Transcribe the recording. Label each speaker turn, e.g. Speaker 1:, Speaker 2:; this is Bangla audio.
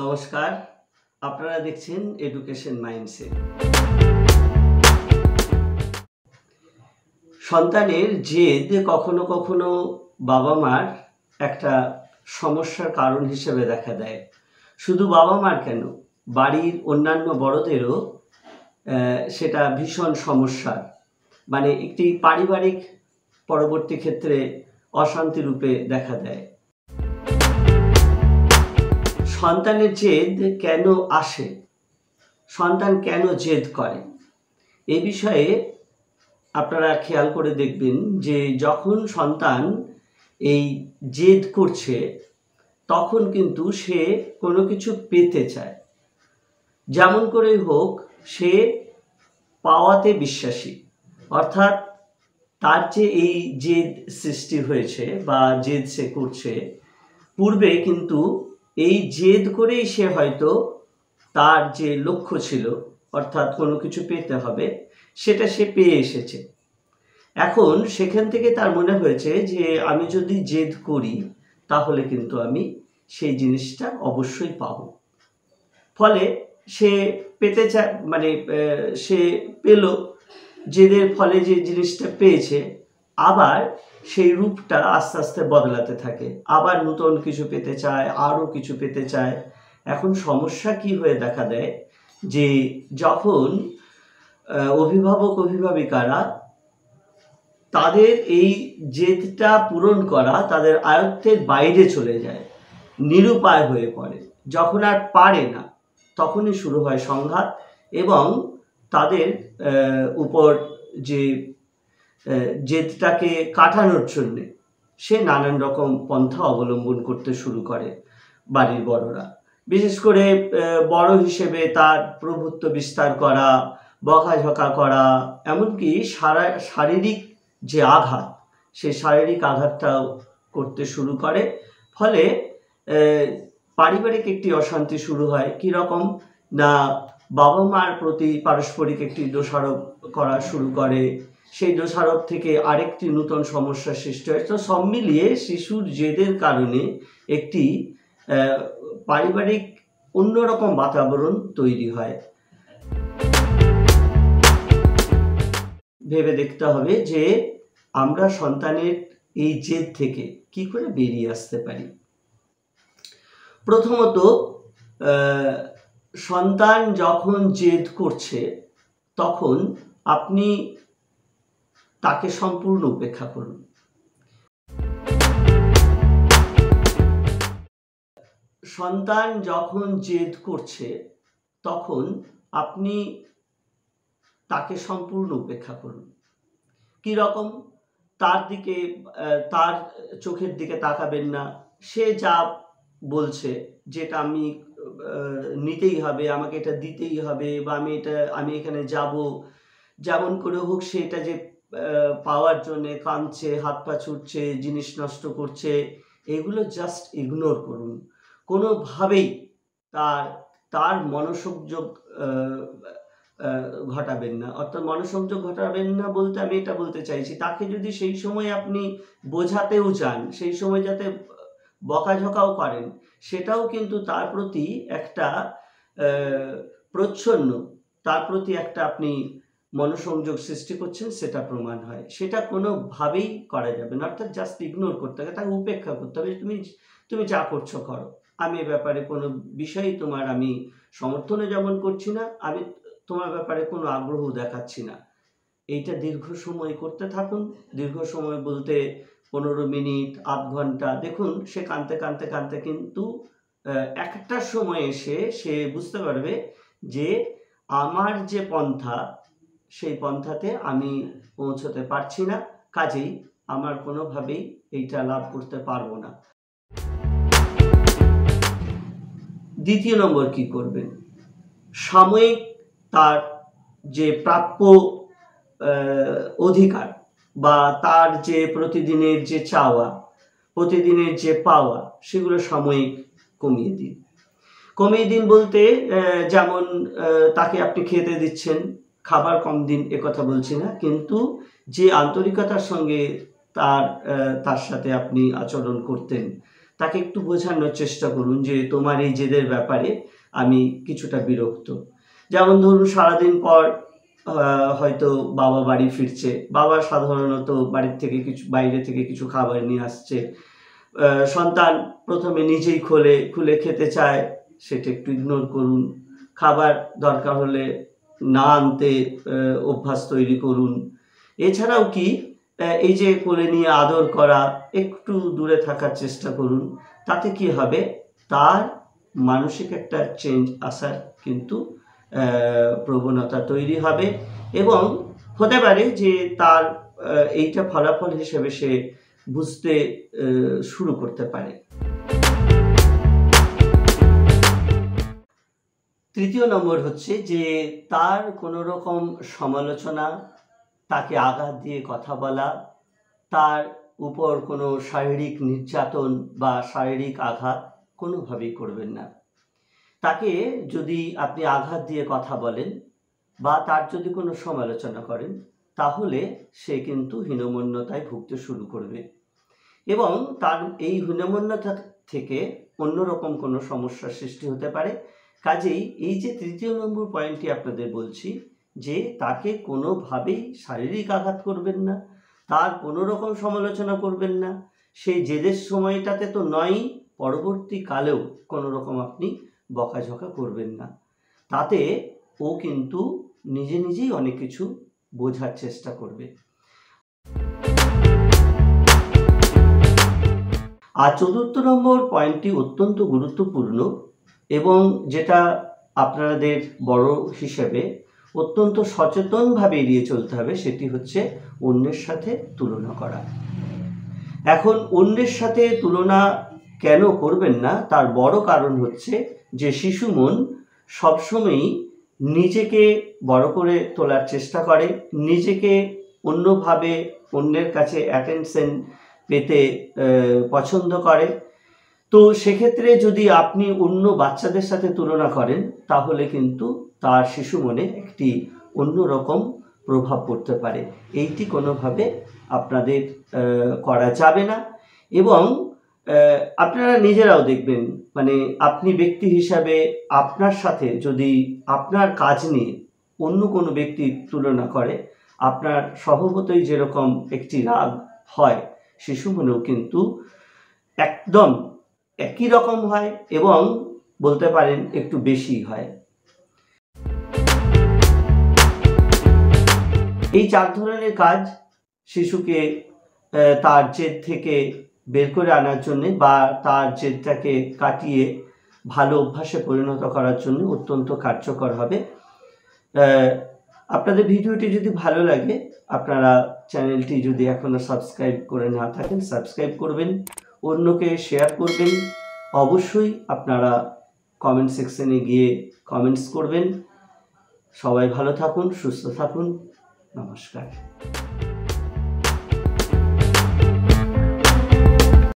Speaker 1: নমস্কার, আপনারা দেখছেন এডুকেশন মাইন্ডসেট। সন্তানের জেদ কখনো কখনো বাবা মার একটা সমস্যার কারণ হিসেবে দেখা দেয়। শুধু বাবা মার কেন, বাড়ির অন্যান্য বড়দেরও সেটা ভীষণ সমস্যার, মানে একটি পারিবারিক পরবর্তী ক্ষেত্রে অশান্তি রূপে দেখা দেয়। সন্তানের জেদ কেন আসে, সন্তান কেন জেদ করে, এ বিষয়ে আপনারা খেয়াল করে দেখবেন যে যখন সন্তান এই জেদ করছে তখন কিন্তু সে কোনো কিছু পেতে চায়। যেমন করেই হোক সে পাওয়াতে বিশ্বাসী, অর্থাৎ তার যে এই জেদ সৃষ্টি হয়েছে বা জেদ সে করছে, পূর্বে কিন্তু এই জেদ করেই সে হয়তো তার যে লক্ষ্য ছিল, অর্থাৎ কোনো কিছু পেতে হবে, সেটা সে পেয়ে এসেছে। এখন সেখান থেকে তার মনে হয়েছে যে আমি যদি জেদ করি তাহলে কিন্তু আমি সেই জিনিসটা অবশ্যই পাব। ফলে সে পেতে চায়, মানে সে পেল, জেদের ফলে যে জিনিসটা পেয়েছে আবার সেই রূপটা আস্তে আস্তে বদলাতে থাকে, আবার নতুন কিছু পেতে চায়, আরও কিছু পেতে চায়। এখন সমস্যা কি হয়ে দেখা দেয় যে যখন অভিভাবক অভিভাবিকারা তাদের এই জেদটা পূরণ করা তাদের আয়ত্তের বাইরে চলে যায়, নিরুপায় হয়ে পড়ে, যখন আর পারে না তখনই শুরু হয় সংঘাত এবং তাদের উপর যে জেদটাকে কাটানোর জন্য সে নানান রকম পন্থা অবলম্বন করতে শুরু করে বাড়ির বড়রা। বিশেষ করে বড় হিসেবে তার প্রভুত্ব বিস্তার করা, বকাঝকা করা, এমনকি শারীরিক যে আঘাত, সেই শারীরিক আঘাতটাও করতে শুরু করে। ফলে পারিবারিক একটি অশান্তি শুরু হয়। কীরকম না, বাবা মার প্রতি পারস্পরিক একটি দোষারোপ করা শুরু করে, সেই দোষারোপ থেকে আরেকটি নতুন সমস্যার সৃষ্টি হয়। তো সব মিলিয়ে শিশুর জেদের কারণে একটি পারিবারিক অন্যরকম বাতাবরণ তৈরি হয়। ভেবে দেখতে হবে যে আমরা সন্তানের এই জেদ থেকে কি করে বেরিয়ে আসতে পারি। প্রথমত, সন্তান যখন জেদ করছে তখন আপনি তাকে সম্পূর্ণ উপেক্ষা করুন। সন্তান যখন জেদ করছে তখন আপনি তাকে সম্পূর্ণ উপেক্ষা করুন। কীরকম? তার দিকে, তার চোখের দিকে তাকাবেন না। সে যা বলছে, যেটা আমি নিতেই হবে, আমাকে এটা দিতেই হবে, বা আমি এখানে যাব, যেমন করে হোক সেটা যে পাওয়ার জন্যে কাঁদছে, হাত পা ছুটছে, জিনিস নষ্ট করছে, এগুলো জাস্ট ইগনোর করুন। কোনোভাবেই তার মনোসংযোগ ঘটাবেন না। অর্থাৎ মনোসংযোগ ঘটাবেন না বলতে আমি এটা বলতে চাইছি, তাকে যদি সেই সময় আপনি বোঝাতেও চান, সেই সময় যাতে বকাঝকাও করেন, সেটাও কিন্তু তার প্রতি একটা প্রচ্ছন্ন, তার প্রতি একটা আপনি মনোসংযোগ সৃষ্টি করছেন সেটা প্রমাণ হয়। সেটা কোনোভাবেই করা যাবে না। অর্থাৎ জাস্ট ইগনোর করতে হবে, তাকে উপেক্ষা করতে হবে। তুমি যা করছো করো, আমি এ ব্যাপারে কোনো বিষয়ই তোমার আমি সমর্থনে যেমন করছি না, আমি তোমার ব্যাপারে কোনো আগ্রহ দেখাচ্ছি না। এইটা দীর্ঘ সময় করতে থাকুন। দীর্ঘ সময় বলতে 15 মিনিট, আধ ঘন্টা। দেখুন সে কাঁদতে কাঁদতে কাঁদতে কিন্তু একটা সময় এসে সে বুঝতে পারবে যে আমার যে পন্থা, সেই পন্থাতে আমি পৌঁছতে পারছি না, কাজেই আমার কোনোভাবেই এইটা লাভ করতে পারবো না। দ্বিতীয় নম্বর কি করবেন? সাময়িক তার যে প্রাপ্য অধিকার বা তার যে প্রতিদিনের যে চাওয়া, প্রতিদিনের যে পাওয়া, সেগুলো সাময়িক কমিয়ে দিন। কমিয়ে দিন বলতে যেমন তাকে আপনি খেতে দিচ্ছেন, খাবার কম দিন একথা বলছি না, কিন্তু যে আন্তরিকতার সঙ্গে তার সাথে আপনি আচরণ করতেন, তাকে একটু বোঝানোর চেষ্টা করুন যে তোমার এই জেদের ব্যাপারে আমি কিছুটা বিরক্ত। যেমন ধরুন সারাদিন পর হয়তো বাবা বাড়ি ফিরছে, বাবা সাধারণত বাড়ির থেকে বাইরে থেকে কিছু খাবার নিয়ে আসছে, সন্তান প্রথমে নিজেই খুলে খেতে চায়, সেটা একটু ইগনোর করুন। খাবার দরকার হলে না আনতে অভ্যাস তৈরি করুন। এছাড়াও কি এই যে কোলে নিয়ে আদর করা, একটু দূরে থাকার চেষ্টা করুন। তাতে কি হবে, তার মানসিক একটা চেঞ্জ আসার কিন্তু প্রবণতা তৈরি হবে এবং হতে পারে যে তার এইটা ফলাফল হিসেবে সে বুঝতে শুরু করতে পারে। তৃতীয় নম্বর হচ্ছে যে তার কোনো রকম সমালোচনা, তাকে আঘাত দিয়ে কথা বলা, তার উপর কোনো শারীরিক নির্যাতন বা শারীরিক আঘাত কোনোভাবেই করবেন না। তাকে যদি আপনি আঘাত দিয়ে কথা বলেন বা তার যদি কোনো সমালোচনা করেন, তাহলে সে কিন্তু হীনমন্যতায় ভুগতে শুরু করবে এবং তার এই হীনমন্যতা থেকে অন্যরকম কোনো সমস্যার সৃষ্টি হতে পারে। কাজেই এই যে তৃতীয় নম্বর পয়েন্টটি আপনাদের বলছি, যে তাকে কোনোভাবেই শারীরিক আঘাত করবেন না, তার কোনো রকম সমালোচনা করবেন না, সেই জেদের সময়টাতে তো নয়ই, পরবর্তীকালেও কোনো রকম আপনি বকাঝকা করবেন না। তাতে ও কিন্তু নিজে নিজেই অনেক কিছু বোঝার চেষ্টা করবে। আর চতুর্থ নম্বর পয়েন্টটি অত্যন্ত গুরুত্বপূর্ণ এবং যেটা আপনাদের বড় হিসেবে অত্যন্ত সচেতনভাবে এড়িয়ে চলতে হবে, সেটি হচ্ছে অন্যের সাথে তুলনা করা। এখন অন্যের সাথে তুলনা কেন করবেন না, তার বড় কারণ হচ্ছে যে শিশু মন সবসময়ই নিজেকে বড় করে তোলার চেষ্টা করে, নিজেকে অন্যভাবে অন্যের কাছে অ্যাটেনশন পেতে পছন্দ করে। তো সেক্ষেত্রে যদি আপনি অন্য বাচ্চাদের সাথে তুলনা করেন, তাহলে কিন্তু তার শিশু মনে একটি অন্যরকম প্রভাব পড়তে পারে। এইটি কোনোভাবে আপনাদের করা যাবে না এবং আপনারা নিজেরাও দেখবেন, মানে আপনি ব্যক্তি হিসাবে আপনার সাথে যদি আপনার কাজ নিয়ে অন্য কোনো ব্যক্তি তুলনা করে, আপনার স্বভাবতই যেরকম একটি রাগ হয়, শিশু মনেও কিন্তু একদম একই রকম হয় এবং বলতে পারেন একটু বেশি হয়। এই 4 ধরনের কাজ শিশুকে তার জেদ থেকে বের করে আনার জন্যে বা তার জেদটাকে কাটিয়ে ভালো অভ্যাসে পরিণত করার জন্য অত্যন্ত কার্যকর হবে। আপনাদের ভিডিওটি যদি ভালো লাগে, আপনারা চ্যানেলটি যদি এখনও সাবস্ক্রাইব করে না থাকেন, সাবস্ক্রাইব করবেন, অন্যকে শেয়ার করবেন। অবশ্যই আপনারা কমেন্ট সেকশনে গিয়ে কমেন্টস করবেন। সবাই ভালো থাকুন, সুস্থ থাকুন। নমস্কার।